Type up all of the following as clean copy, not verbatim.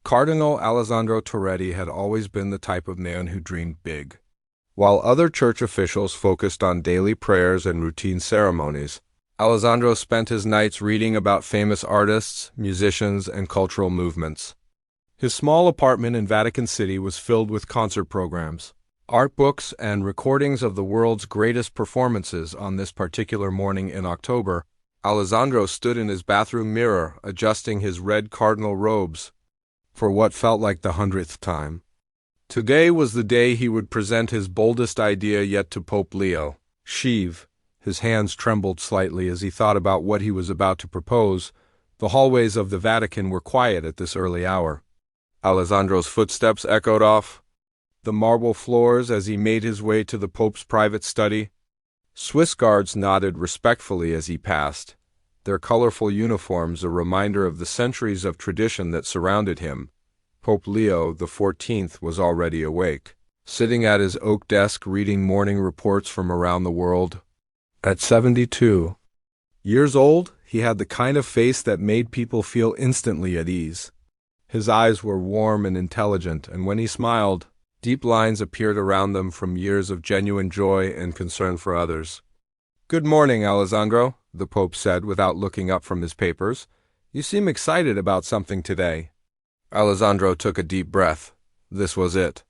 Cardinal Alessandro Torretti had always been the type of man who dreamed big. While other church officials focused on daily prayers and routine ceremonies, Alessandro spent his nights reading about famous artists, musicians, and cultural movements. His small apartment in Vatican City was filled with concert programs, art books, and recordings of the world's greatest performances. On this particular morning in October, Alessandro stood in his bathroom mirror, adjusting his red cardinal robes for what felt like the 100th time. Today was the day he would present his boldest idea yet to Pope Leo XIV. His hands trembled slightly as he thought about what he was about to propose. The hallways of the Vatican were quiet at this early hour. Alessandro's footsteps echoed off the marble floors as he made his way to the Pope's private study. Swiss guards nodded respectfully as he passed, their colorful uniforms a reminder of the centuries of tradition that surrounded him. Pope Leo XIV was already awake, sitting at his oak desk reading morning reports from around the world. At 72 years old, he had the kind of face that made people feel instantly at ease. His eyes were warm and intelligent, and when he smiled, deep lines appeared around them from years of genuine joy and concern for others. "Good morning, Alessandro," the Pope said without looking up from his papers. "You seem excited about something today." Alessandro took a deep breath. This was it.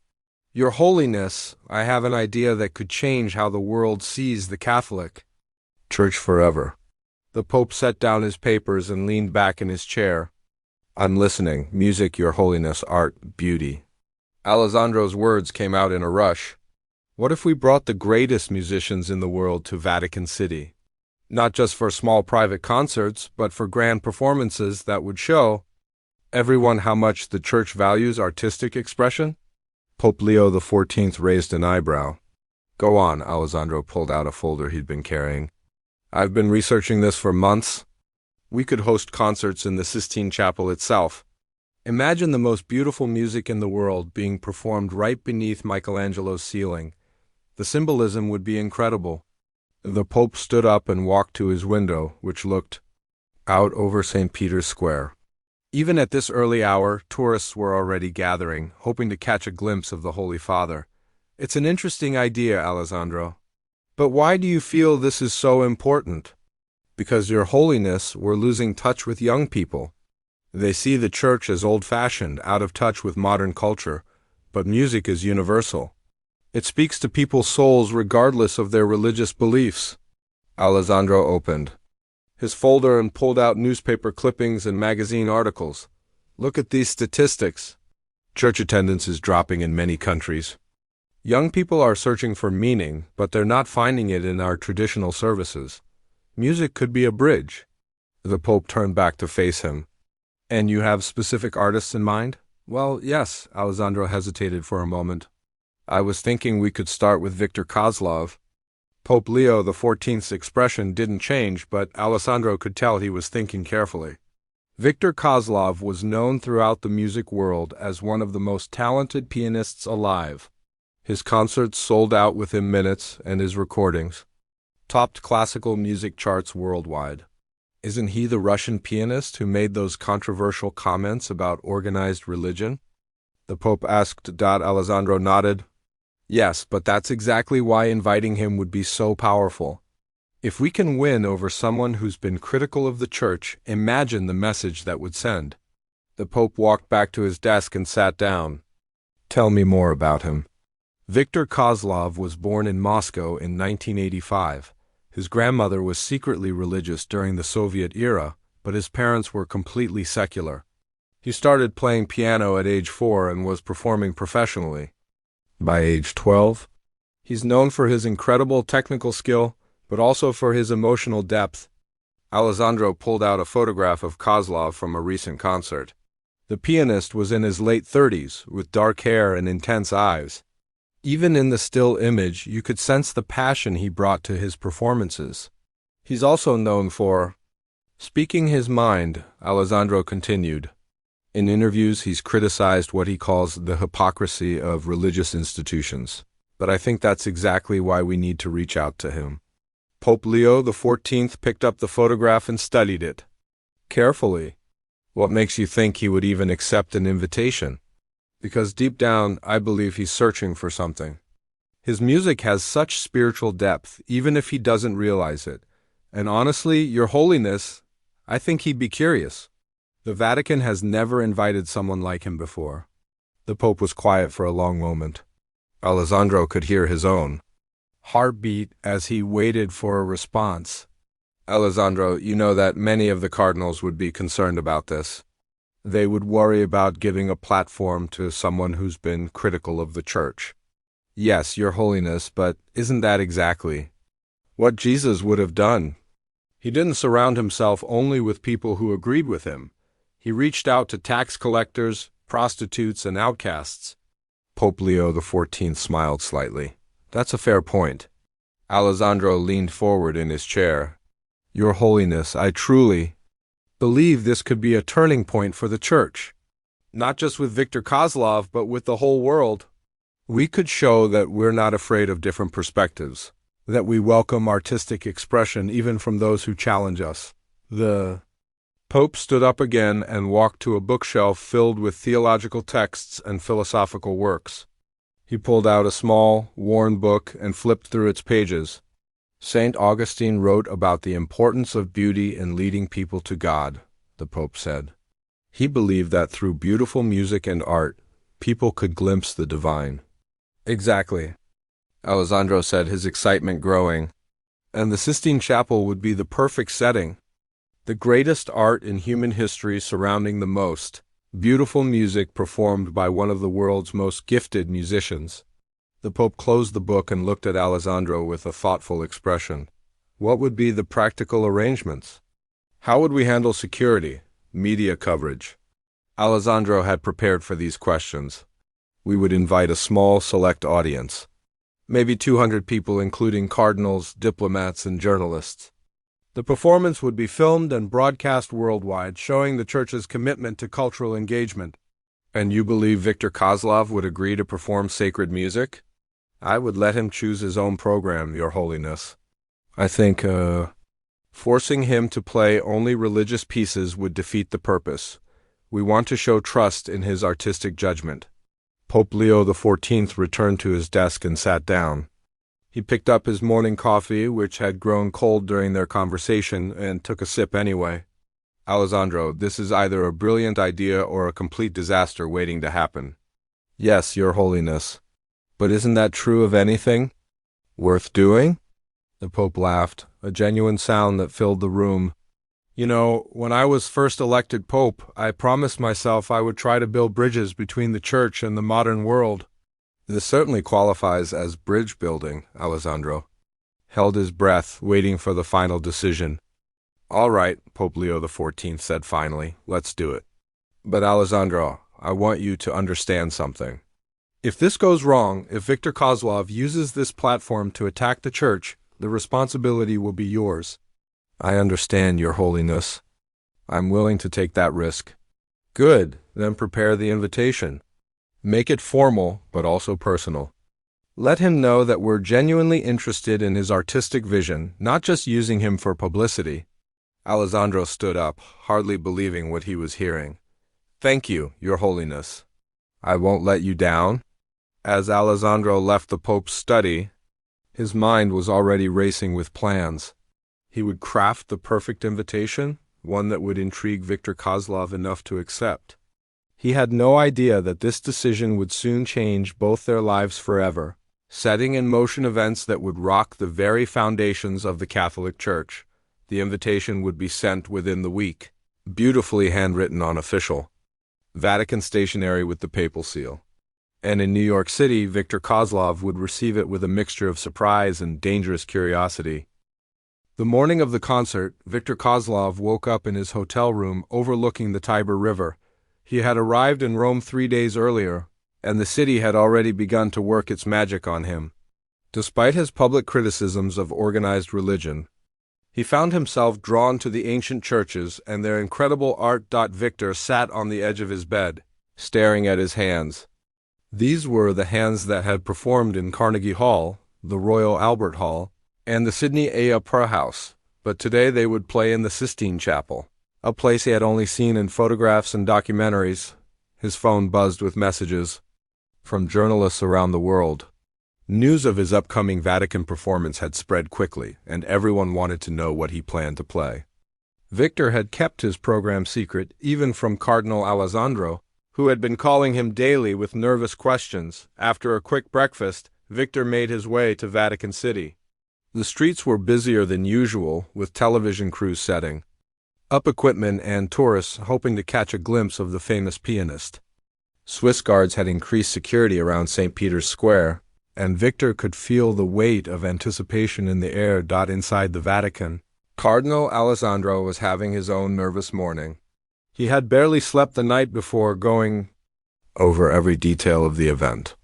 "Your Holiness, I have an idea that could change how the world sees the Catholic Church forever." The Pope set down his papers and leaned back in his chair. "I'm listening. Music, Your Holiness, art, beauty." Alessandro's words came out in a rush. What if we brought the greatest musicians in the world to Vatican City? Not just for small private concerts, but for grand performances that would show everyone how much the Church values artistic expression? Pope Leo XIV raised an eyebrow. "Go on," Alessandro pulled out a folder he'd been carrying. "I've been researching this for months. We could host concerts in the Sistine Chapel itself. Imagine the most beautiful music in the world being performed right beneath Michelangelo's ceiling. The symbolism would be incredible." The Pope stood up and walked to his window, which looked out over St. Peter's Square. Even at this early hour, tourists were already gathering, hoping to catch a glimpse of the Holy Father. "It's an interesting idea, Alessandro. But why do you feel this is so important?" "Because, Your Holiness, we're losing touch with young people. They see the Church as old-fashioned, out of touch with modern culture, but music is universal. It speaks to people's souls regardless of their religious beliefs." Alessandro opened his folder and pulled out newspaper clippings and magazine articles. "Look at these statistics. Church attendance is dropping in many countries. Young people are searching for meaning, but they're not finding it in our traditional services. Music could be a bridge." The Pope turned back to face him. "And you have specific artists in mind?" "Well, yes." Alessandro hesitated for a moment. "I was thinking we could start with Victor Kozlov." Pope Leo XIV's expression didn't change, but Alessandro could tell he was thinking carefully. Victor Kozlov was known throughout the music world as one of the most talented pianists alive. His concerts sold out within minutes, and his recordings topped classical music charts worldwide. "Isn't he the Russian pianist who made those controversial comments about organized religion?" the Pope asked. Alessandro nodded. "Yes, but that's exactly why inviting him would be so powerful. If we can win over someone who's been critical of the Church, imagine the message that would send." The Pope walked back to his desk and sat down. "Tell me more about him." Victor Kozlov was born in Moscow in 1985. His grandmother was secretly religious during the Soviet era, but his parents were completely secular. He started playing piano at age 4 and was performing professionally by age 12. He's known for his incredible technical skill, but also for his emotional depth. Alessandro pulled out a photograph of Kozlov from a recent concert. The pianist was in his late 30s, with dark hair and intense eyes. Even in the still image, you could sense the passion he brought to his performances. He's also known for speaking his mind, Alessandro continued. In interviews, he's criticized what he calls the hypocrisy of religious institutions. But I think that's exactly why we need to reach out to him. Pope Leo XIV picked up the photograph and studied it carefully. What makes you think he would even accept an invitation? Because deep down, I believe he's searching for something. His music has such spiritual depth, even if he doesn't realize it. And honestly, Your Holiness, I think he'd be curious. The Vatican has never invited someone like him before. The Pope was quiet for a long moment. Alessandro could hear his own heartbeat as he waited for a response. Alessandro, you know that many of the cardinals would be concerned about this. They would worry about giving a platform to someone who's been critical of the Church. Yes, Your Holiness, but isn't that exactly what Jesus would have done? He didn't surround himself only with people who agreed with him. He reached out to tax collectors, prostitutes, and outcasts. Pope Leo XIV smiled slightly. That's a fair point. Alessandro leaned forward in his chair. Your Holiness, I truly believe this could be a turning point for the Church. Not just with Viktor Kozlov, but with the whole world. We could show that we're not afraid of different perspectives, that we welcome artistic expression even from those who challenge us. The Pope stood up again and walked to a bookshelf filled with theological texts and philosophical works. He pulled out a small, worn book and flipped through its pages. St. Augustine wrote about the importance of beauty in leading people to God, the Pope said. He believed that through beautiful music and art, people could glimpse the divine. Exactly, Alessandro said, his excitement growing. And the Sistine Chapel would be the perfect setting. The greatest art in human history surrounding the most beautiful music performed by one of the world's most gifted musicians. The Pope closed the book and looked at Alessandro with a thoughtful expression. What would be the practical arrangements? How would we handle security, media coverage? Alessandro had prepared for these questions. We would invite a small, select audience. Maybe 200 people, including cardinals, diplomats, and journalists. The performance would be filmed and broadcast worldwide, showing the Church's commitment to cultural engagement. And you believe Viktor Kozlov would agree to perform sacred music? I would let him choose his own program, Your Holiness. I think, forcing him to play only religious pieces would defeat the purpose. We want to show trust in his artistic judgment. Pope Leo XIV returned to his desk and sat down. He picked up his morning coffee, which had grown cold during their conversation, and took a sip anyway. Alessandro, this is either a brilliant idea or a complete disaster waiting to happen. Yes, Your Holiness. But isn't that true of anything worth doing? The Pope laughed, a genuine sound that filled the room. You know, when I was first elected Pope, I promised myself I would try to build bridges between the Church and the modern world. This certainly qualifies as bridge building, Alessandro held his breath, waiting for the final decision. All right, Pope Leo XIV said finally, let's do it. But Alessandro, I want you to understand something. If this goes wrong, if Viktor Kozlov uses this platform to attack the Church, the responsibility will be yours. I understand, Your Holiness. I'm willing to take that risk. Good, then prepare the invitation. Make it formal, but also personal. Let him know that we're genuinely interested in his artistic vision, not just using him for publicity. Alessandro stood up, hardly believing what he was hearing. Thank you, Your Holiness. I won't let you down. As Alessandro left the Pope's study, his mind was already racing with plans. He would craft the perfect invitation, one that would intrigue Viktor Kozlov enough to accept. He had no idea that this decision would soon change both their lives forever, setting in motion events that would rock the very foundations of the Catholic Church. The invitation would be sent within the week, beautifully handwritten on official Vatican stationery with the papal seal. And in New York City, Viktor Kozlov would receive it with a mixture of surprise and dangerous curiosity. The morning of the concert, Viktor Kozlov woke up in his hotel room overlooking the Tiber River. He had arrived in Rome 3 days earlier, and the city had already begun to work its magic on him. Despite his public criticisms of organized religion, he found himself drawn to the ancient churches and their incredible art. Victor sat on the edge of his bed, staring at his hands. These were the hands that had performed in Carnegie Hall, the Royal Albert Hall, and the Sydney Opera House, but today they would play in the Sistine Chapel. a place he had only seen in photographs and documentaries. His phone buzzed with messages from journalists around the world. News of his upcoming Vatican performance had spread quickly, and everyone wanted to know what he planned to play. Victor had kept his program secret, even from Cardinal Alessandro, who had been calling him daily with nervous questions. After a quick breakfast, Victor made his way to Vatican City. The streets were busier than usual, with television crews setting up equipment and tourists hoping to catch a glimpse of the famous pianist. Swiss guards had increased security around St. Peter's Square, and Victor could feel the weight of anticipation in the air. Inside the Vatican, Cardinal Alessandro was having his own nervous morning. He had barely slept the night before, going over every detail of the event.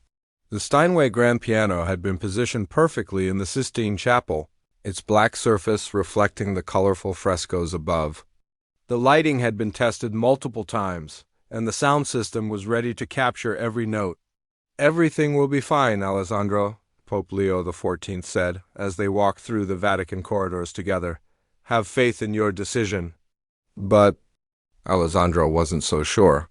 The Steinway grand piano had been positioned perfectly in the Sistine Chapel, its black surface reflecting the colorful frescoes above. The lighting had been tested multiple times, and the sound system was ready to capture every note. "Everything will be fine, Alessandro," Pope Leo XIV said as they walked through the Vatican corridors together. "Have faith in your decision." But Alessandro wasn't so sure.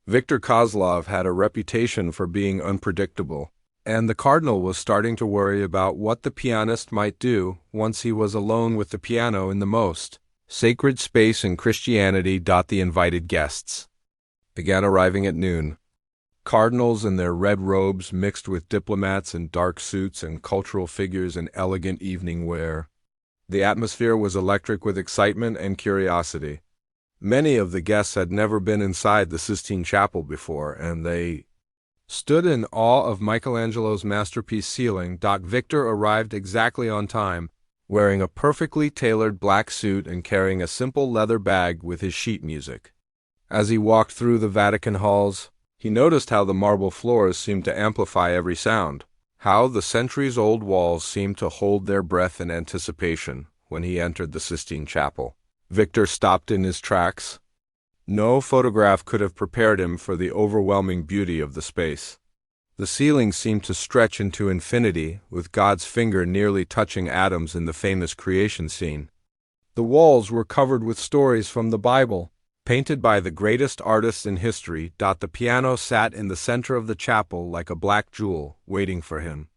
Viktor Kozlov had a reputation for being unpredictable, and the cardinal was starting to worry about what the pianist might do once he was alone with the piano in the most sacred space in Christianity. The invited guests began arriving at noon. Cardinals in their red robes mixed with diplomats in dark suits and cultural figures in elegant evening wear. The atmosphere was electric with excitement and curiosity. Many of the guests had never been inside the Sistine Chapel before, and they stood in awe of Michelangelo's masterpiece ceiling. Victor arrived exactly on time, wearing a perfectly tailored black suit and carrying a simple leather bag with his sheet music. As he walked through the Vatican halls, he noticed how the marble floors seemed to amplify every sound, how the centuries-old walls seemed to hold their breath in anticipation when he entered the Sistine Chapel. Victor stopped in his tracks. No photograph could have prepared him for the overwhelming beauty of the space. The ceiling seemed to stretch into infinity, with God's finger nearly touching atoms in the famous creation scene. The walls were covered with stories from the Bible, painted by the greatest artists in history. The piano sat in the center of the chapel like a black jewel, waiting for him.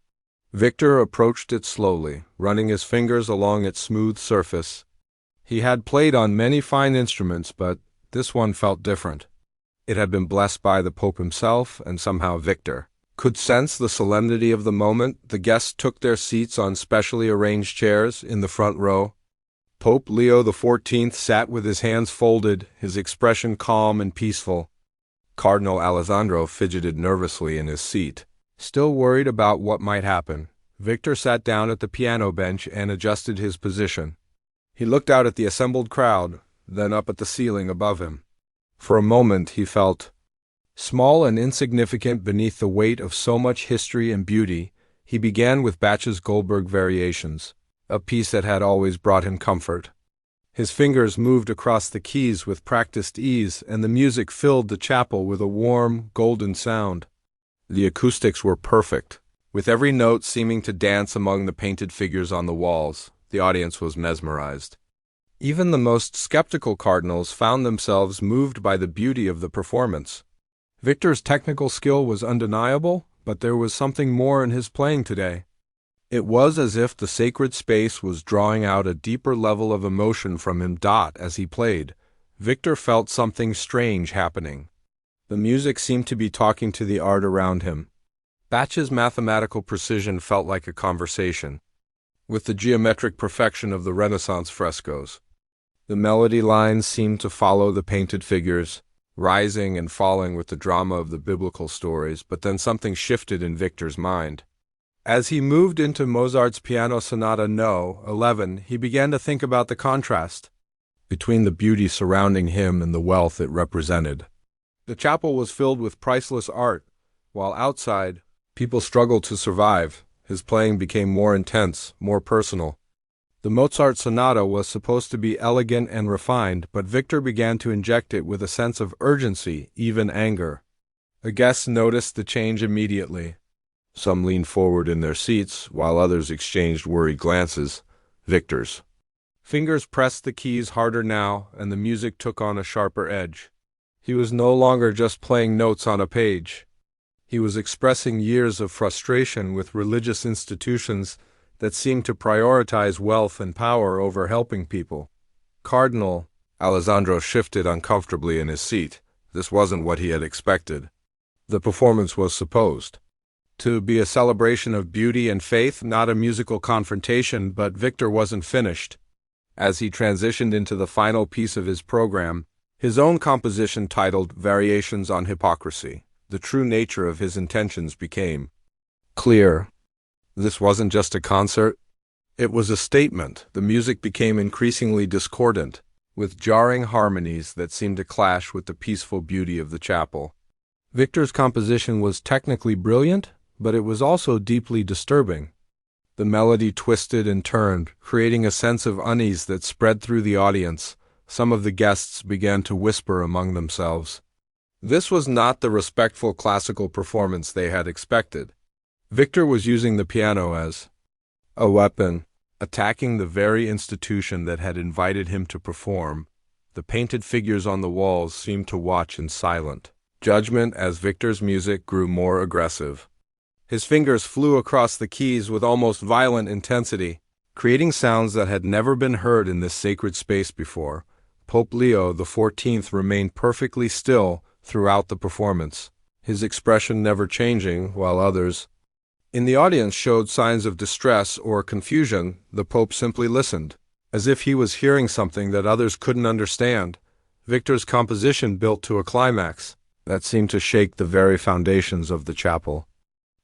Victor approached it slowly, running his fingers along its smooth surface. He had played on many fine instruments, but this one felt different. It had been blessed by the Pope himself, and somehow Victor could sense the solemnity of the moment. The guests took their seats on specially arranged chairs in the front row. Pope Leo XIV sat with his hands folded, his expression calm and peaceful. Cardinal Alessandro fidgeted nervously in his seat, still worried about what might happen. Victor sat down at the piano bench and adjusted his position. He looked out at the assembled crowd, then up at the ceiling above him. For a moment he felt small and insignificant beneath the weight of so much history and beauty. He began with Bach's Goldberg Variations, a piece that had always brought him comfort. His fingers moved across the keys with practiced ease, and the music filled the chapel with a warm, golden sound. The acoustics were perfect, with every note seeming to dance among the painted figures on the walls. The audience was mesmerized. Even the most skeptical cardinals found themselves moved by the beauty of the performance. Victor's technical skill was undeniable, but there was something more in his playing today. It was as if the sacred space was drawing out a deeper level of emotion from him. As he played, Victor felt something strange happening. The music seemed to be talking to the art around him. Bach's mathematical precision felt like a conversation with the geometric perfection of the Renaissance frescoes. The melody lines seemed to follow the painted figures, rising and falling with the drama of the biblical stories. But then something shifted in Victor's mind. As he moved into Mozart's Piano Sonata No. 11, he began to think about the contrast between the beauty surrounding him and the wealth it represented. The chapel was filled with priceless art, while outside, people struggled to survive. His playing became more intense, more personal. The Mozart sonata was supposed to be elegant and refined, but Victor began to inject it with a sense of urgency, even anger. The guests noticed the change immediately. Some leaned forward in their seats, while others exchanged worried glances. Victor's Fingers pressed the keys harder now, and the music took on a sharper edge. He was no longer just playing notes on a page. He was expressing years of frustration with religious institutions that seemed to prioritize wealth and power over helping people. Cardinal Alessandro shifted uncomfortably in his seat. This wasn't what he had expected. The performance was supposed to be a celebration of beauty and faith, not a musical confrontation, but Victor wasn't finished. As he transitioned into the final piece of his program, his own composition titled Variations on Hypocrisy, the true nature of his intentions became clear. This wasn't just a concert. It was a statement. The music became increasingly discordant, with jarring harmonies that seemed to clash with the peaceful beauty of the chapel. Victor's composition was technically brilliant, but it was also deeply disturbing. The melody twisted and turned, creating a sense of unease that spread through the audience. Some of the guests began to whisper among themselves. This was not the respectful classical performance they had expected. Victor was using the piano as a weapon, attacking the very institution that had invited him to perform. The painted figures on the walls seemed to watch in silent judgment as Victor's music grew more aggressive. His fingers flew across the keys with almost violent intensity, creating sounds that had never been heard in this sacred space before. Pope Leo XIV remained perfectly still throughout the performance, his expression never changing, while others in the audience showed signs of distress or confusion. The Pope simply listened, as if he was hearing something that others couldn't understand. Victor's composition built to a climax that seemed to shake the very foundations of the chapel.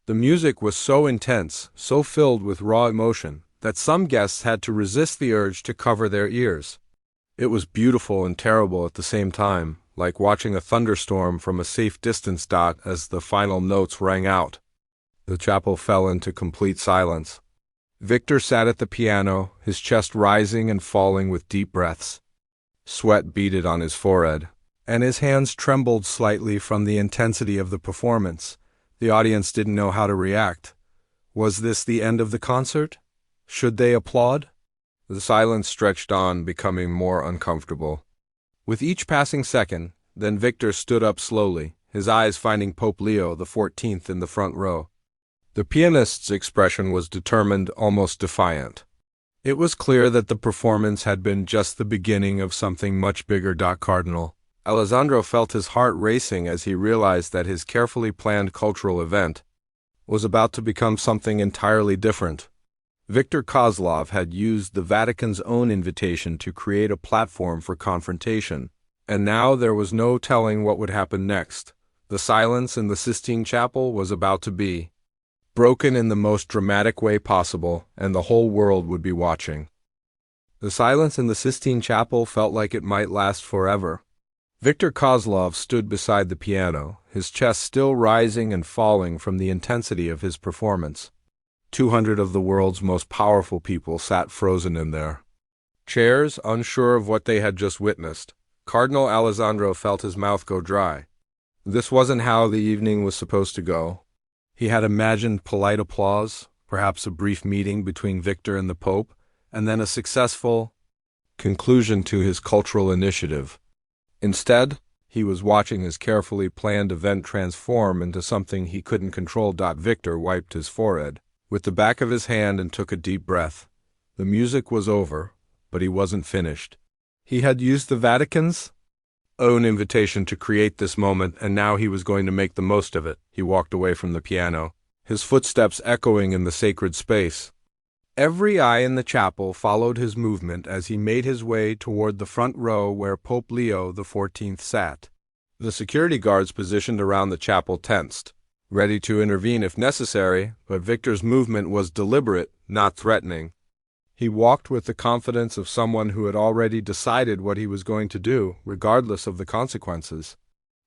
The music was so intense, so filled with raw emotion, that some guests had to resist the urge to cover their ears. It was beautiful and terrible at the same time, like watching a thunderstorm from a safe distance. As the final notes rang out, the chapel fell into complete silence. Victor sat at the piano, his chest rising and falling with deep breaths. Sweat beaded on his forehead, and his hands trembled slightly from the intensity of the performance. The audience didn't know how to react. Was this the end of the concert? Should they applaud? The silence stretched on, becoming more uncomfortable. With each passing second, then Victor stood up slowly, his eyes finding Pope Leo XIV in the front row. The pianist's expression was determined, almost defiant. It was clear that the performance had been just the beginning of something much bigger. Cardinal Alessandro felt his heart racing as he realized that his carefully planned cultural event was about to become something entirely different. Victor Kozlov had used the Vatican's own invitation to create a platform for confrontation, and now there was no telling what would happen next. The silence in the Sistine Chapel was about to be broken in the most dramatic way possible, and the whole world would be watching. The silence in the Sistine Chapel felt like it might last forever. Victor Kozlov stood beside the piano, his chest still rising and falling from the intensity of his performance. 200 of the world's most powerful people sat frozen in their chairs, unsure of what they had just witnessed. Cardinal Alessandro felt his mouth go dry. This wasn't how the evening was supposed to go. He had imagined polite applause, perhaps a brief meeting between Victor and the Pope, and then a successful conclusion to his cultural initiative. Instead, he was watching his carefully planned event transform into something he couldn't control. Victor wiped his forehead with the back of his hand and took a deep breath. The music was over, but he wasn't finished. He had used the Vatican's own invitation to create this moment, and now he was going to make the most of it. He walked away from the piano, his footsteps echoing in the sacred space. Every eye in the chapel followed his movement as he made his way toward the front row where Pope Leo XIV sat. The security guards positioned around the chapel tensed, ready to intervene if necessary, but Victor's movement was deliberate, not threatening. He walked with the confidence of someone who had already decided what he was going to do, regardless of the consequences.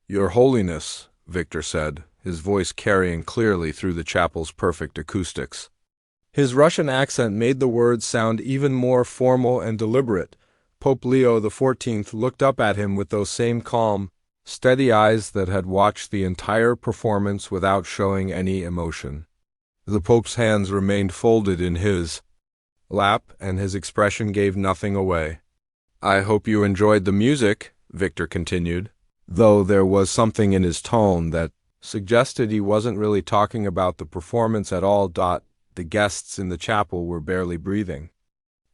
"Your Holiness," Victor said, his voice carrying clearly through the chapel's perfect acoustics. His Russian accent made the words sound even more formal and deliberate. Pope Leo XIV looked up at him with those same calm, steady eyes that had watched the entire performance without showing any emotion. The Pope's hands remained folded in his. lap, and his expression gave nothing away. "I hope you enjoyed the music," Victor continued, though there was something in his tone that suggested he wasn't really talking about the performance at all. The guests in the chapel were barely breathing.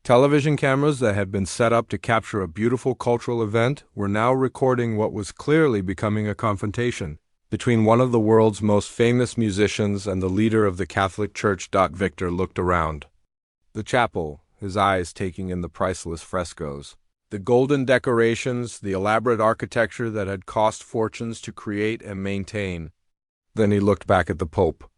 Television cameras that had been set up to capture a beautiful cultural event were now recording what was clearly becoming a confrontation between one of the world's most famous musicians and the leader of the Catholic Church. Victor looked around the chapel, his eyes taking in the priceless frescoes, the golden decorations, the elaborate architecture that had cost fortunes to create and maintain. Then he looked back at the Pope.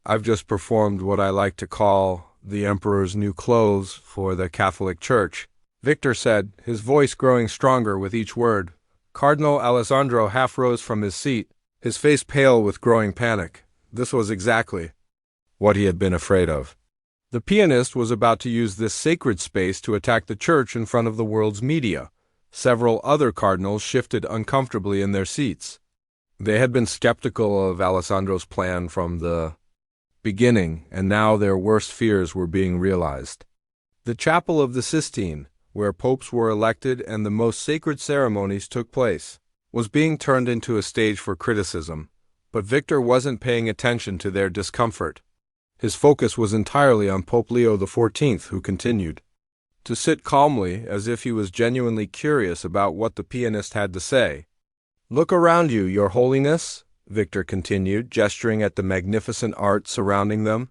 "I've just performed what I like to call the Emperor's new clothes for the Catholic Church," Victor said, his voice growing stronger with each word. Cardinal Alessandro half rose from his seat, his face pale with growing panic. This was exactly what he had been afraid of. The pianist was about to use this sacred space to attack the Church in front of the world's media. Several other cardinals shifted uncomfortably in their seats. They had been skeptical of Alessandro's plan from the beginning, and now their worst fears were being realized. The Chapel of the Sistine, where popes were elected and the most sacred ceremonies took place, was being turned into a stage for criticism, but Victor wasn't paying attention to their discomfort. His focus was entirely on Pope Leo XIV, who continued to sit calmly as if he was genuinely curious about what the pianist had to say. "Look around you, Your Holiness," Victor continued, gesturing at the magnificent art surrounding them.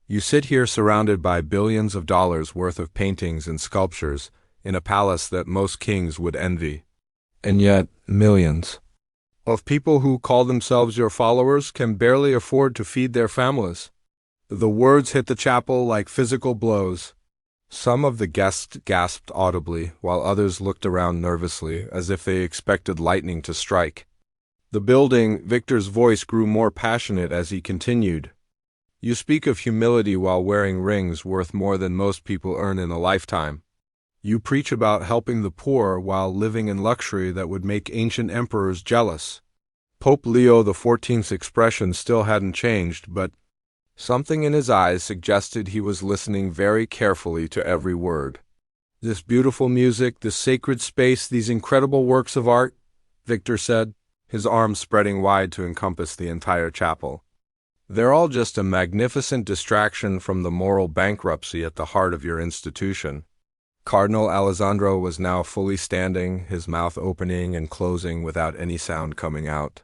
"You sit here surrounded by billions of dollars worth of paintings and sculptures in a palace that most kings would envy. And yet, millions of people who call themselves your followers can barely afford to feed their families." The words hit the chapel like physical blows. Some of the guests gasped audibly, while others looked around nervously, as if they expected lightning to strike. The building, Victor's voice grew more passionate as he continued. "You speak of humility while wearing rings worth more than most people earn in a lifetime. You preach about helping the poor while living in luxury that would make ancient emperors jealous." Pope Leo XIV's expression still hadn't changed, but something in his eyes suggested he was listening very carefully to every word. "This beautiful music, this sacred space, these incredible works of art," Victor said, his arms spreading wide to encompass the entire chapel. "They're all just a magnificent distraction from the moral bankruptcy at the heart of your institution." Cardinal Alessandro was now fully standing, his mouth opening and closing without any sound coming out.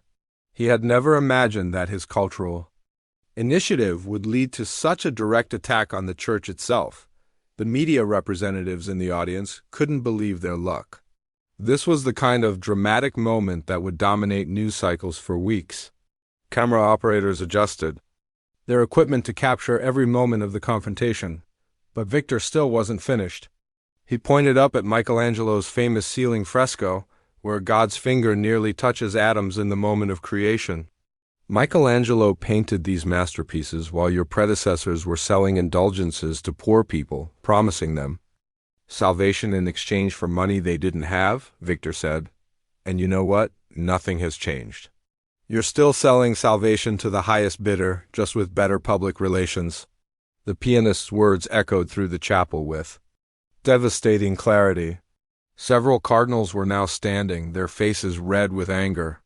He had never imagined that his cultural initiative would lead to such a direct attack on the Church itself. The media representatives in the audience couldn't believe their luck. This was the kind of dramatic moment that would dominate news cycles for weeks. Camera operators adjusted their equipment to capture every moment of the confrontation, but Victor still wasn't finished. He pointed up at Michelangelo's famous ceiling fresco, where God's finger nearly touches atoms in the moment of creation. "Michelangelo painted these masterpieces while your predecessors were selling indulgences to poor people, promising them salvation in exchange for money they didn't have," Victor said. "And you know what? Nothing has changed. You're still selling salvation to the highest bidder, just with better public relations." The pianist's words echoed through the chapel with devastating clarity. Several cardinals were now standing, their faces red with anger.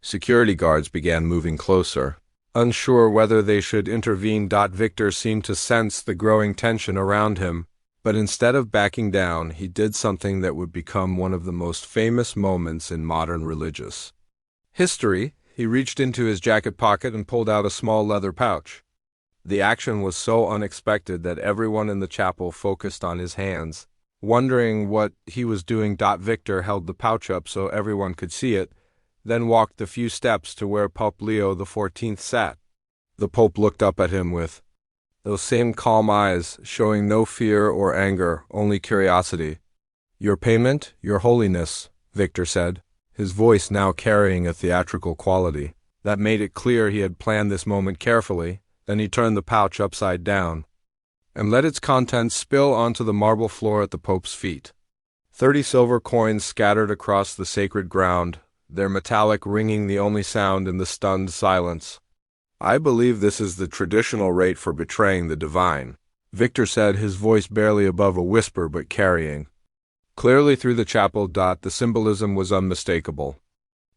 Security guards began moving closer, unsure whether they should intervene. Victor seemed to sense the growing tension around him, but instead of backing down, he did something that would become one of the most famous moments in modern religious history. He reached into his jacket pocket and pulled out a small leather pouch. The action was so unexpected that everyone in the chapel focused on his hands, wondering what he was doing. Victor held the pouch up so everyone could see it, then walked the few steps to where Pope Leo XIV sat. The Pope looked up at him with those same calm eyes, showing no fear or anger, only curiosity. "Your payment, Your Holiness," Victor said, his voice now carrying a theatrical quality that made it clear he had planned this moment carefully. Then he turned the pouch upside down and let its contents spill onto the marble floor at the Pope's feet. 30 silver coins scattered across the sacred ground, their metallic ringing the only sound in the stunned silence. "I believe this is the traditional rate for betraying the divine," Victor said, his voice barely above a whisper but carrying. Clearly through the chapel. The symbolism was unmistakable.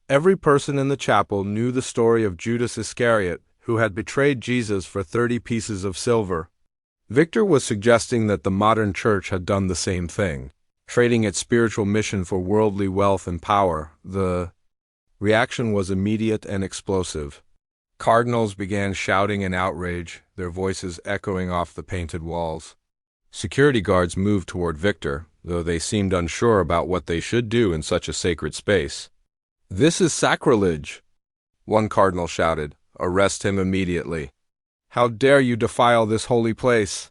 Every person in the chapel knew the story of Judas Iscariot, who had betrayed Jesus for 30 pieces of silver. Victor was suggesting that the modern church had done the same thing, trading its spiritual mission for worldly wealth and power. The reaction was immediate and explosive. Cardinals began shouting in outrage, their voices echoing off the painted walls. Security guards moved toward Victor, though they seemed unsure about what they should do in such a sacred space. "This is sacrilege," one cardinal shouted. "Arrest him immediately. How dare you defile this holy place?"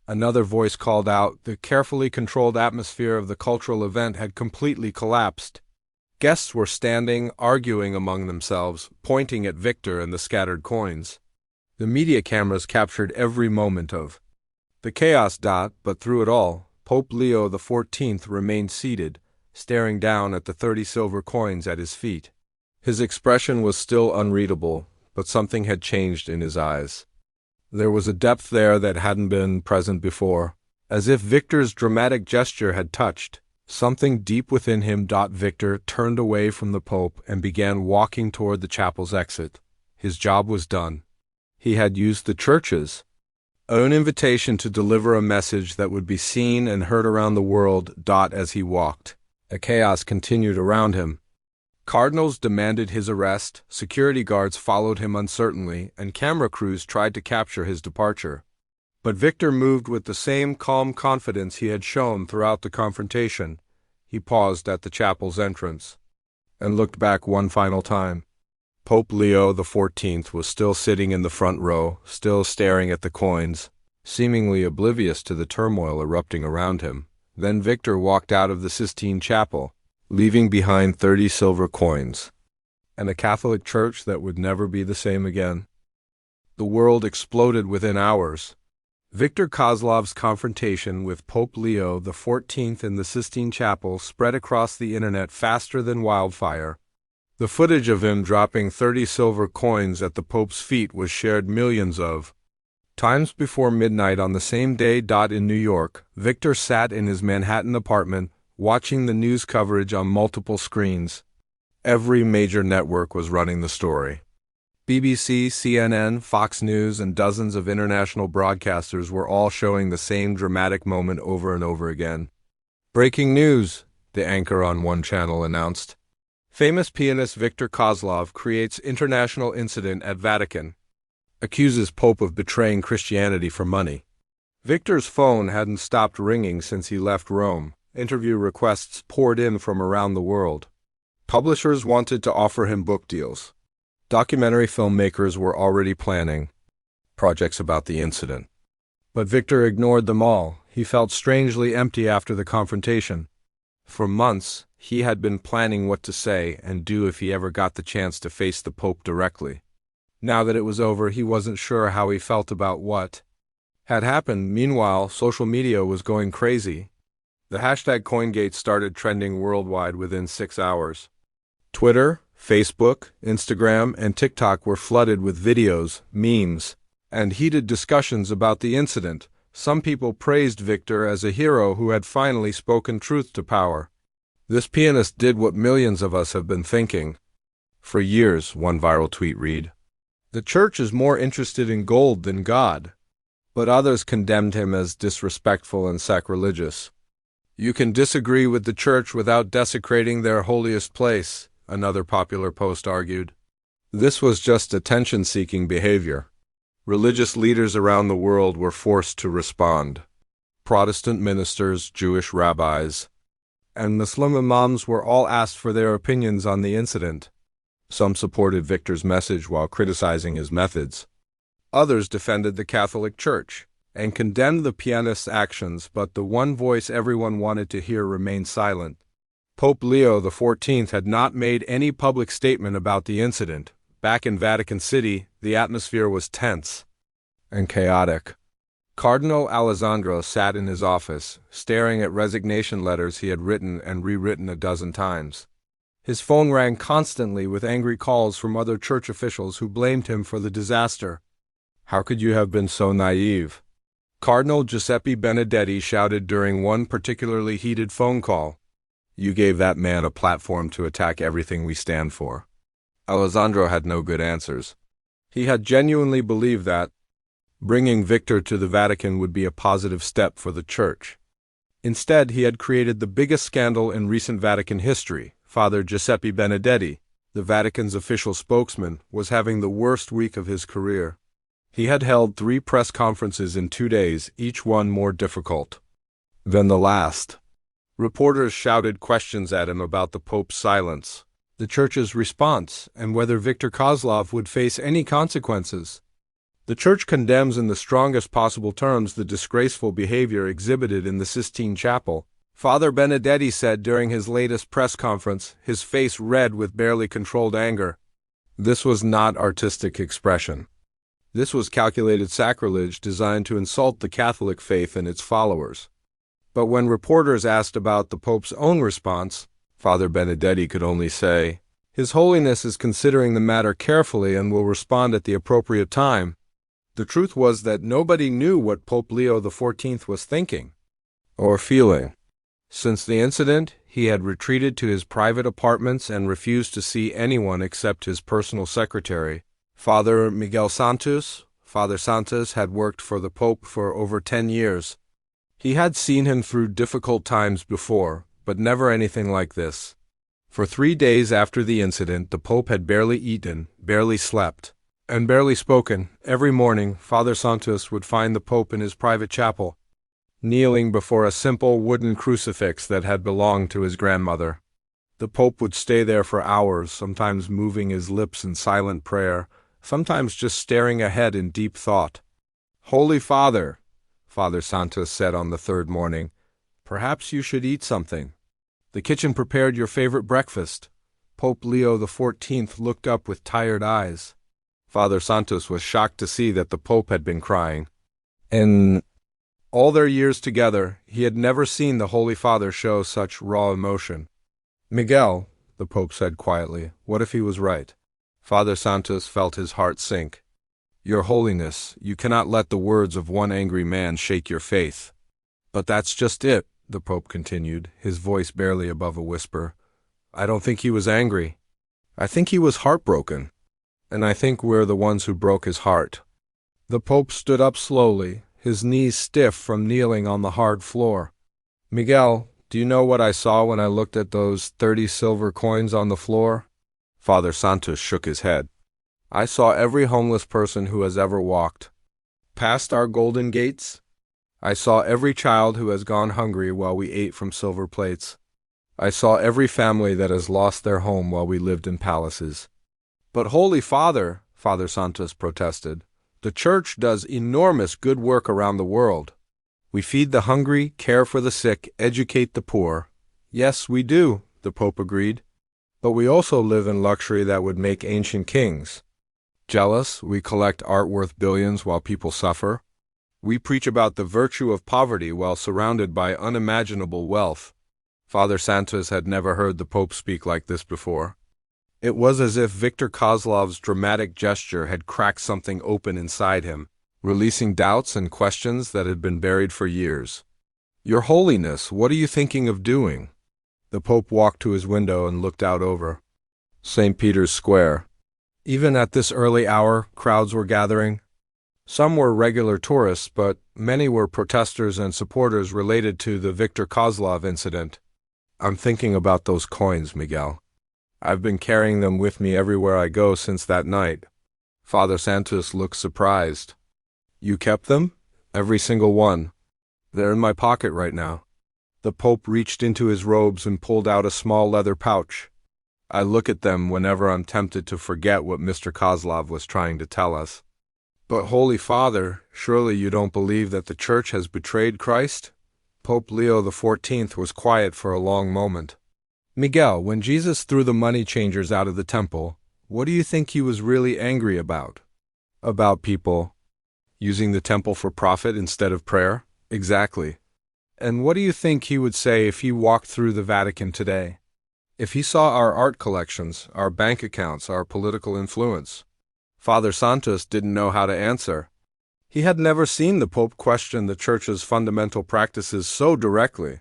Another voice called out. The carefully controlled atmosphere of the cultural event had completely collapsed. Guests were standing, arguing among themselves, pointing at Victor and the scattered coins. The media cameras captured every moment of the chaos. But through it all, Pope Leo XIV remained seated, staring down at the 30 silver coins at his feet. His expression was still unreadable, but something had changed in his eyes. There was a depth there that hadn't been present before, as if Victor's dramatic gesture had touched something deep within him. Victor turned away from the Pope and began walking toward the chapel's exit. His job was done. He had used the church's own invitation to deliver a message that would be seen and heard around the world. As he walked, a chaos continued around him. Cardinals demanded his arrest, security guards followed him uncertainly, and camera crews tried to capture his departure. But Victor moved with the same calm confidence he had shown throughout the confrontation. He paused at the chapel's entrance and looked back one final time. Pope Leo XIV was still sitting in the front row, still staring at the coins, seemingly oblivious to the turmoil erupting around him. Then Victor walked out of the Sistine Chapel, leaving behind 30 silver coins, and a Catholic Church that would never be the same again. The world exploded within hours. Victor Kozlov's confrontation with Pope Leo XIV in the Sistine Chapel spread across the internet faster than wildfire. The footage of him dropping 30 silver coins at the Pope's feet was shared millions of times. Before midnight on the same day. In New York, Victor sat in his Manhattan apartment, watching the news coverage on multiple screens. Every major network was running the story. BBC, CNN, Fox News, and dozens of international broadcasters were all showing the same dramatic moment over and over again. "Breaking news," the anchor on one channel announced. "Famous pianist Victor Kozlov creates international incident at Vatican. Accuses Pope of betraying Christianity for money." Victor's phone hadn't stopped ringing since he left Rome. Interview requests poured in from around the world. Publishers wanted to offer him book deals. Documentary filmmakers were already planning projects about the incident. But Victor ignored them all. He felt strangely empty after the confrontation. For months, he had been planning what to say and do if he ever got the chance to face the Pope directly. Now that it was over, he wasn't sure how he felt about what had happened. Meanwhile, social media was going crazy. The hashtag Coingate started trending worldwide within 6 hours. Twitter, Facebook, Instagram, and TikTok were flooded with videos, memes, and heated discussions about the incident. Some people praised Victor as a hero who had finally spoken truth to power. "This pianist did what millions of us have been thinking for years," one viral tweet read. "The church is more interested in gold than God." But others condemned him as disrespectful and sacrilegious. "You can disagree with the church without desecrating their holiest place," another popular post argued. This was just attention-seeking behavior. Religious leaders around the world were forced to respond. Protestant ministers, Jewish rabbis, and Muslim imams were all asked for their opinions on the incident. Some supported Victor's message while criticizing his methods. Others defended the Catholic Church and condemned the pianist's actions, but the one voice everyone wanted to hear remained silent. Pope Leo XIV had not made any public statement about the incident. Back in Vatican City, the atmosphere was tense and chaotic. Cardinal Alessandro sat in his office, staring at resignation letters he had written and rewritten a dozen times. His phone rang constantly with angry calls from other church officials who blamed him for the disaster. "How could you have been so naive?" Cardinal Giuseppe Benedetti shouted during one particularly heated phone call. "You gave that man a platform to attack everything we stand for." Alessandro had no good answers. He had genuinely believed that bringing Victor to the Vatican would be a positive step for the Church. Instead, he had created the biggest scandal in recent Vatican history. Father Giuseppe Benedetti, the Vatican's official spokesman, was having the worst week of his career. He had held 3 press conferences in 2 days, each one more difficult than the last. Reporters shouted questions at him about the Pope's silence, the Church's response, and whether Viktor Kozlov would face any consequences. The Church condemns in the strongest possible terms the disgraceful behavior exhibited in the Sistine Chapel, Father Benedetti said during his latest press conference, his face red with barely controlled anger. This was not artistic expression. This was calculated sacrilege designed to insult the Catholic faith and its followers. But when reporters asked about the Pope's own response, Father Benedetti could only say, "His Holiness is considering the matter carefully and will respond at the appropriate time." The truth was that nobody knew what Pope Leo XIV was thinking or feeling. Since the incident, he had retreated to his private apartments and refused to see anyone except his personal secretary, Father Miguel Santos. Father Santos had worked for the Pope for over 10 years. He had seen him through difficult times before, but never anything like this. For 3 days after the incident, the Pope had barely eaten, barely slept, and barely spoken. Every morning, Father Santos would find the Pope in his private chapel, kneeling before a simple wooden crucifix that had belonged to his grandmother. The Pope would stay there for hours, sometimes moving his lips in silent prayer, sometimes just staring ahead in deep thought. "Holy Father," Father Santos said on the 3rd morning, "perhaps you should eat something. The kitchen prepared your favorite breakfast." Pope Leo XIV looked up with tired eyes. Father Santos was shocked to see that the Pope had been crying. In all their years together, he had never seen the Holy Father show such raw emotion. "Miguel," the Pope said quietly, "what if he was right?" Father Santos felt his heart sink. "Your Holiness, you cannot let the words of one angry man shake your faith." "But that's just it," the Pope continued, his voice barely above a whisper. "I don't think he was angry. I think he was heartbroken. And I think we're the ones who broke his heart." The Pope stood up slowly, his knees stiff from kneeling on the hard floor. "Miguel, do you know what I saw when I looked at those 30 silver coins on the floor?" Father Santos shook his head. "I saw every homeless person who has ever walked past our golden gates. I saw every child who has gone hungry while we ate from silver plates. I saw every family that has lost their home while we lived in palaces." "But Holy Father," Father Santos protested, "the Church does enormous good work around the world. We feed the hungry, care for the sick, educate the poor." "Yes, we do," the Pope agreed. "But we also live in luxury that would make ancient kings jealous. We collect art worth billions while people suffer. We preach about the virtue of poverty while surrounded by unimaginable wealth." Father Santos had never heard the Pope speak like this before. It was as if Viktor Kozlov's dramatic gesture had cracked something open inside him, releasing doubts and questions that had been buried for years. "Your Holiness, what are you thinking of doing?" The Pope walked to his window and looked out over St. Peter's Square. Even at this early hour, crowds were gathering. Some were regular tourists, but many were protesters and supporters related to the Viktor Kozlov incident. "I'm thinking about those coins, Miguel. I've been carrying them with me everywhere I go since that night." Father Santos looked surprised. "You kept them?" "Every single one. They're in my pocket right now." The Pope reached into his robes and pulled out a small leather pouch. "I look at them whenever I'm tempted to forget what Mr. Kozlov was trying to tell us." "But Holy Father, surely you don't believe that the Church has betrayed Christ?" Pope Leo XIV was quiet for a long moment. "Miguel, when Jesus threw the money changers out of the temple, what do you think he was really angry about?" "About people using the temple for profit instead of prayer?" "Exactly. And what do you think he would say if he walked through the Vatican today? If he saw our art collections, our bank accounts, our political influence?" Father Santos didn't know how to answer. He had never seen the Pope question the Church's fundamental practices so directly.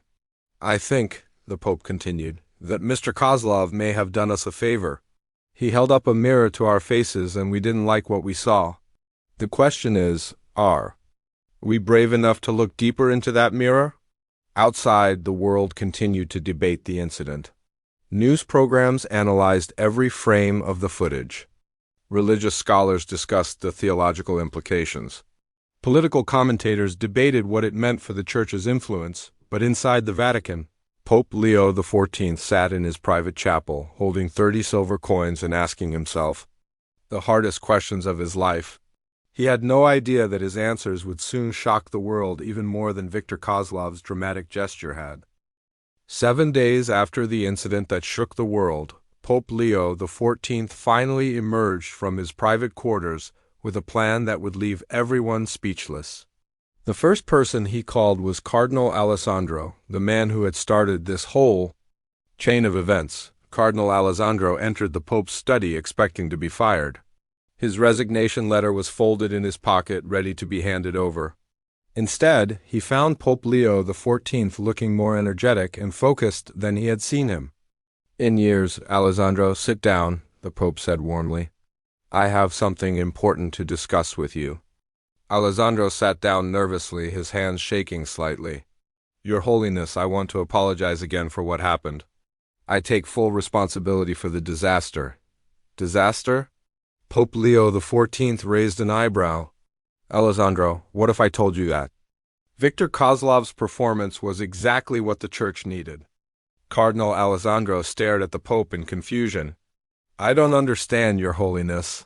"I think," the Pope continued, "that Mr. Kozlov may have done us a favor. He held up a mirror to our faces and we didn't like what we saw. The question is, are we brave enough to look deeper into that mirror?" Outside, the world continued to debate the incident. News programs analyzed every frame of the footage. Religious scholars discussed the theological implications. Political commentators debated what it meant for the Church's influence, but inside the Vatican, Pope Leo XIV sat in his private chapel, holding 30 silver coins and asking himself the hardest questions of his life. He had no idea that his answers would soon shock the world even more than Viktor Kozlov's dramatic gesture had. 7 days after the incident that shook the world, Pope Leo XIV finally emerged from his private quarters with a plan that would leave everyone speechless. The first person he called was Cardinal Alessandro, the man who had started this whole chain of events. Cardinal Alessandro entered the Pope's study expecting to be fired. His resignation letter was folded in his pocket, ready to be handed over. Instead, he found Pope Leo XIV looking more energetic and focused than he had seen him. "In years, Alessandro, sit down," the Pope said warmly. "I have something important to discuss with you." Alessandro sat down nervously, his hands shaking slightly. "Your Holiness, I want to apologize again for what happened. I take full responsibility for the disaster." "Disaster?" Pope Leo XIV raised an eyebrow. "Alessandro, what if I told you that? Viktor Kozlov's performance was exactly what the Church needed." Cardinal Alessandro stared at the Pope in confusion. "I don't understand, Your Holiness."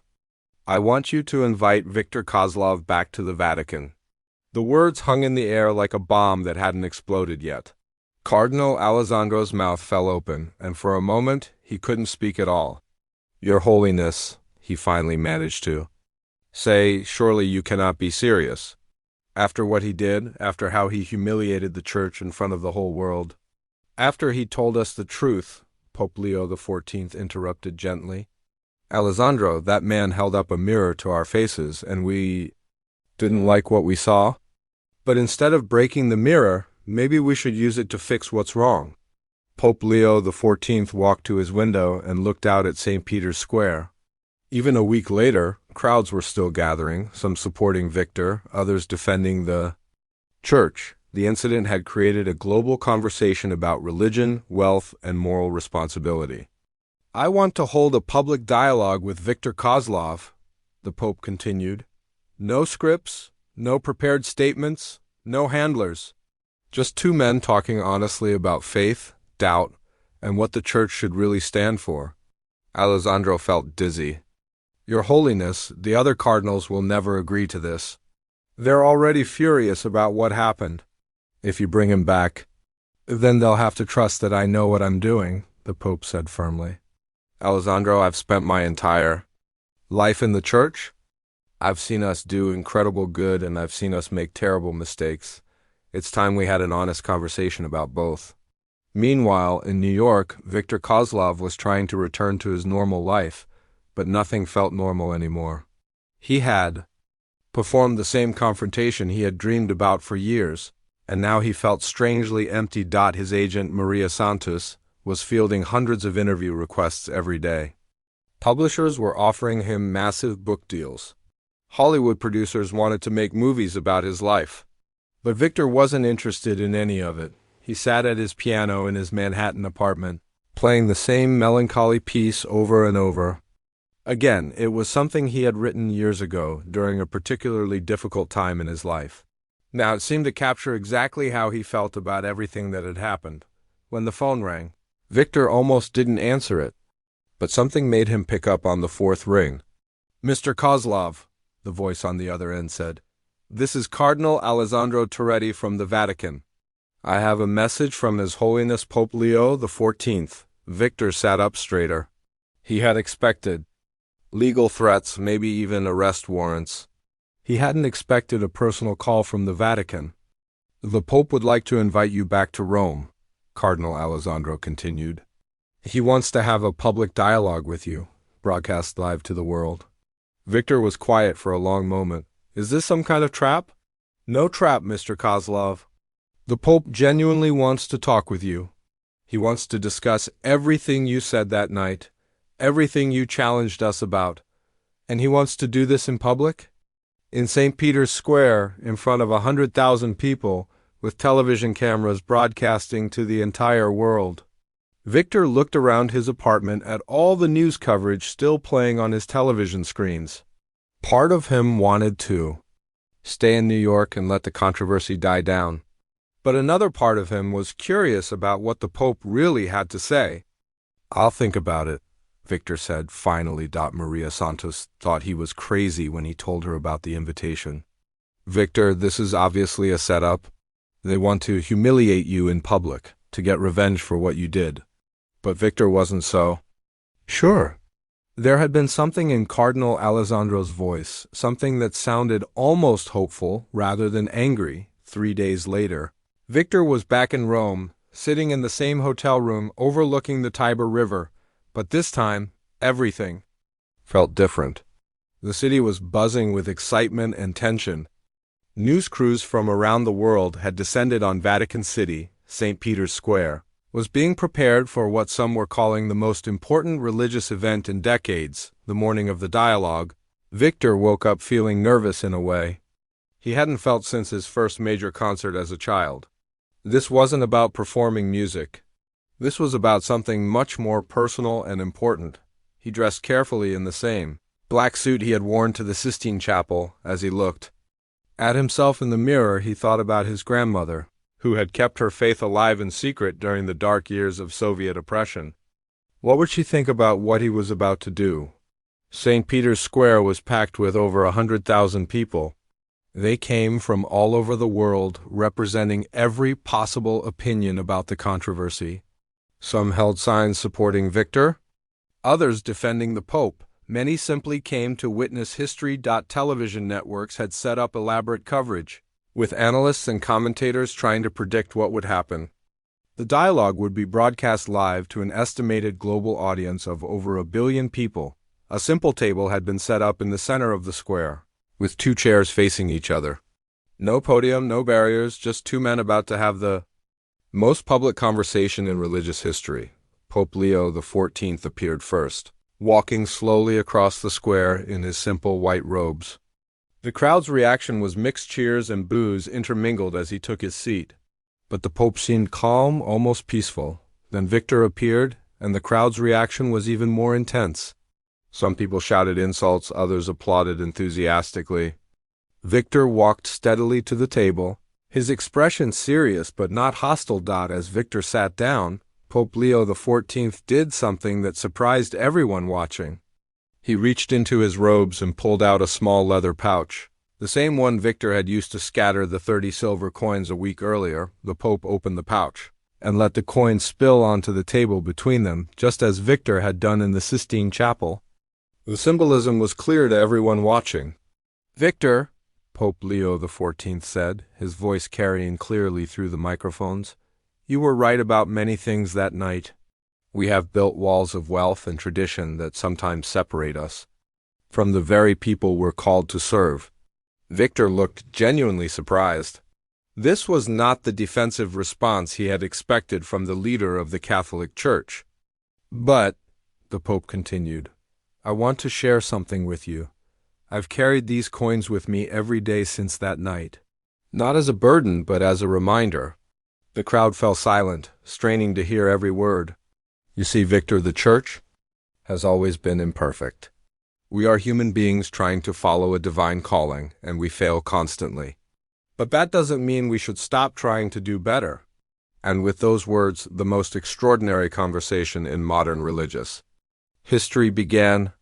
"I want you to invite Viktor Kozlov back to the Vatican." The words hung in the air like a bomb that hadn't exploded yet. Cardinal Alessandro's mouth fell open, and for a moment he couldn't speak at all. "Your Holiness," he finally managed to say, "surely you cannot be serious. After what he did, after how he humiliated the Church in front of the whole world." "After he told us the truth," Pope Leo XIV interrupted gently. "Alessandro, that man held up a mirror to our faces, and we didn't like what we saw. But instead of breaking the mirror, maybe we should use it to fix what's wrong." Pope Leo XIV walked to his window and looked out at St. Peter's Square. Even a week later, crowds were still gathering, some supporting Victor, others defending the Church. The incident had created a global conversation about religion, wealth, and moral responsibility. "I want to hold a public dialogue with Viktor Kozlov," the Pope continued. "No scripts, no prepared statements, no handlers. Just two men talking honestly about faith, doubt, and what the Church should really stand for." Alessandro felt dizzy. "Your Holiness, the other cardinals will never agree to this. They're already furious about what happened. If you bring him back, then they'll have to trust that I know what I'm doing," the Pope said firmly. "Alessandro, I've spent my entire life in the Church. I've seen us do incredible good and I've seen us make terrible mistakes. It's time we had an honest conversation about both." Meanwhile, in New York, Viktor Kozlov was trying to return to his normal life, but nothing felt normal anymore. He had performed the same confrontation he had dreamed about for years, and now he felt strangely empty. His agent, Maria Santos, was fielding hundreds of interview requests every day. Publishers were offering him massive book deals. Hollywood producers wanted to make movies about his life. But Victor wasn't interested in any of it. He sat at his piano in his Manhattan apartment, playing the same melancholy piece over and over. Again, it was something he had written years ago, during a particularly difficult time in his life. Now it seemed to capture exactly how he felt about everything that had happened. When the phone rang, Victor almost didn't answer it, but something made him pick up on the fourth ring. "Mr. Kozlov," the voice on the other end said, "this is Cardinal Alessandro Toretti from the Vatican. I have a message from His Holiness Pope Leo XIV. Victor sat up straighter. He had expected legal threats, maybe even arrest warrants. He hadn't expected a personal call from the Vatican. "The Pope would like to invite you back to Rome," Cardinal Alessandro continued. "He wants to have a public dialogue with you, broadcast live to the world." Victor was quiet for a long moment, Is this some kind of trap? No trap, Mr. Kozlov. The Pope genuinely wants to talk with you. He wants to discuss everything you said that night, everything you challenged us about. And he wants to do this in public? In St. Peter's Square, in front of 100,000 people, with television cameras broadcasting to the entire world. Victor looked around his apartment at all the news coverage still playing on his television screens. Part of him wanted to stay in New York and let the controversy die down. But another part of him was curious about what the Pope really had to say. "I'll think about it," Victor said finally. Maria Santos thought he was crazy when he told her about the invitation. "Victor, this is obviously a setup. They want to humiliate you in public, to get revenge for what you did." But Victor wasn't so sure. There had been something in Cardinal Alessandro's voice, something that sounded almost hopeful rather than angry. 3 days later, Victor was back in Rome, sitting in the same hotel room overlooking the Tiber River, but this time, everything felt different. The city was buzzing with excitement and tension. News crews from around the world had descended on Vatican City. St. Peter's Square was being prepared for what some were calling the most important religious event in decades, the morning of the dialogue. Victor woke up feeling nervous in a way he hadn't felt since his first major concert as a child. This wasn't about performing music. This was about something much more personal and important. He dressed carefully in the same black suit he had worn to the Sistine Chapel. As he looked at himself in the mirror, he thought about his grandmother, who had kept her faith alive in secret during the dark years of Soviet oppression. What would she think about what he was about to do? St. Peter's Square was packed with over 100,000 people. They came from all over the world, representing every possible opinion about the controversy. Some held signs supporting Victor, others defending the Pope. Many simply came to witness history. Television networks had set up elaborate coverage, with analysts and commentators trying to predict what would happen. The dialogue would be broadcast live to an estimated global audience of over 1 billion people. A simple table had been set up in the center of the square, with 2 chairs facing each other. No podium, no barriers, just 2 men about to have the most public conversation in religious history. Pope Leo XIV appeared first, walking slowly across the square in his simple white robes. The crowd's reaction was mixed cheers and boos intermingled as he took his seat. But the Pope seemed calm, almost peaceful. Then Victor appeared, and the crowd's reaction was even more intense. Some people shouted insults, others applauded enthusiastically. Victor walked steadily to the table, his expression serious but not hostile. As Victor sat down, Pope Leo XIV did something that surprised everyone watching. He reached into his robes and pulled out a small leather pouch, the same one Victor had used to scatter the 30 silver coins a week earlier. The Pope opened the pouch and let the coins spill onto the table between them, just as Victor had done in the Sistine Chapel. The symbolism was clear to everyone watching. "Victor," Pope Leo XIV said, his voice carrying clearly through the microphones, "you were right about many things that night. We have built walls of wealth and tradition that sometimes separate us from the very people we're called to serve." Victor looked genuinely surprised. This was not the defensive response he had expected from the leader of the Catholic Church. "But," the Pope continued, "I want to share something with you. I've carried these coins with me every day since that night. Not as a burden, but as a reminder." The crowd fell silent, straining to hear every word. "You see, Victor, the Church has always been imperfect. We are human beings trying to follow a divine calling, and we fail constantly. But that doesn't mean we should stop trying to do better." And with those words, the most extraordinary conversation in modern religious history began.